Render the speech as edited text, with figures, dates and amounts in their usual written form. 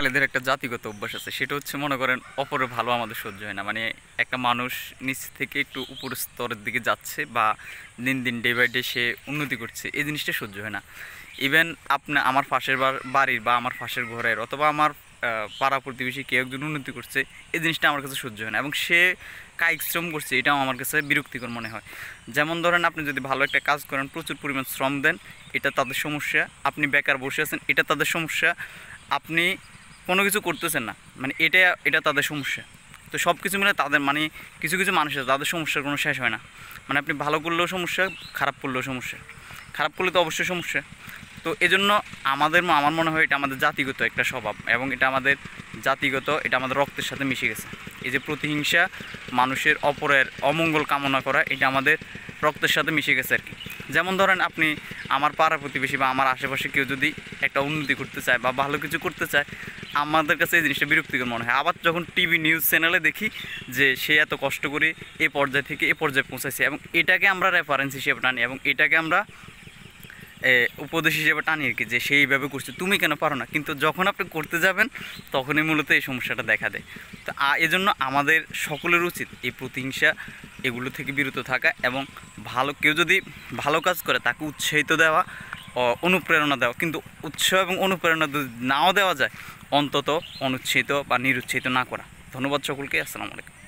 এদের একটা জাতিগত অভ্যাস আছে, সেটা হচ্ছে মনে করেন অপরের ভালো আমাদের সহ্য হয় না। মানে একটা মানুষ নিচ থেকে একটু উপর স্তরের দিকে যাচ্ছে বা দিন দিন ডে বাই ডে সে উন্নতি করছে, এই জিনিসটা সহ্য হয় না। ইভেন আপনার আমার পাশের বাড়ির বা আমার পাশের ঘরের অথবা আমার পাড়া প্রতিবেশী কেউ একজন উন্নতি করছে, এই জিনিসটা আমার কাছে সহ্য হয় না এবং সে কায়িক শ্রম করছে, এটাও আমার কাছে বিরক্তিকর মনে হয়। যেমন ধরেন আপনি যদি ভালো একটা কাজ করেন, প্রচুর পরিমাণ শ্রম দেন, এটা তাদের সমস্যা। আপনি বেকার বসে আছেন, এটা তাদের সমস্যা। আপনি কোনো কিছু করতেছেন না, মানে এটা তাদের সমস্যা। তো সব কিছু মিলে তাদের মানে কিছু কিছু মানুষ আছে তাদের সমস্যার কোনো শেষ হয় না। মানে আপনি ভালো করলেও সমস্যা, খারাপ করলেও সমস্যা, খারাপ করলে তো অবশ্যই সমস্যা। তো এজন্য আমার মনে হয় এটা আমাদের জাতিগত একটা স্বভাব এবং এটা আমাদের জাতিগত, এটা আমাদের রক্তের সাথে মিশে গেছে। এই যে প্রতিহিংসা, মানুষের অপরের অমঙ্গল কামনা করা, এটা আমাদের রক্তের সাথে মিশে গেছে আর কি। যেমন ধরেন আপনি আমার পাড়া প্রতিবেশী বা আমার আশেপাশে কেউ যদি একটা উন্নতি করতে চায় বা ভালো কিছু করতে চায়, আমাদের কাছে এই জিনিসটা বিরক্তিকর মনে হয়। আবার যখন টিভি নিউজ চ্যানেলে দেখি যে সে এত কষ্ট করে এ পর্যায় থেকে এ পর্যায়ে পৌঁছাইছে এবং এটাকে আমরা রেফারেন্স হিসেবে টানি এবং এটাকে আমরা উপদেশ হিসেবে টানি আর কি, যে সেইভাবে করছে, তুমি কেন পারো না। কিন্তু যখন আপনি করতে যাবেন তখনই মূলত এই সমস্যাটা দেখা দেয়। তো এজন্য আমাদের সকলের উচিত এই প্রতিহিংসা এগুলো থেকে বিরত থাকা এবং ভালো কেউ যদি ভালো কাজ করে তাকে উৎসাহিত দেওয়া, অনুপ্রেরণা দেওয়া। কিন্তু উৎসাহ এবং অনুপ্রেরণা যদি নাও দেওয়া যায়, অন্তত অনুৎসাহিত বা নিরুৎসাহিত না করা। ধন্যবাদ সকলকে। আসসালামু আলাইকুম।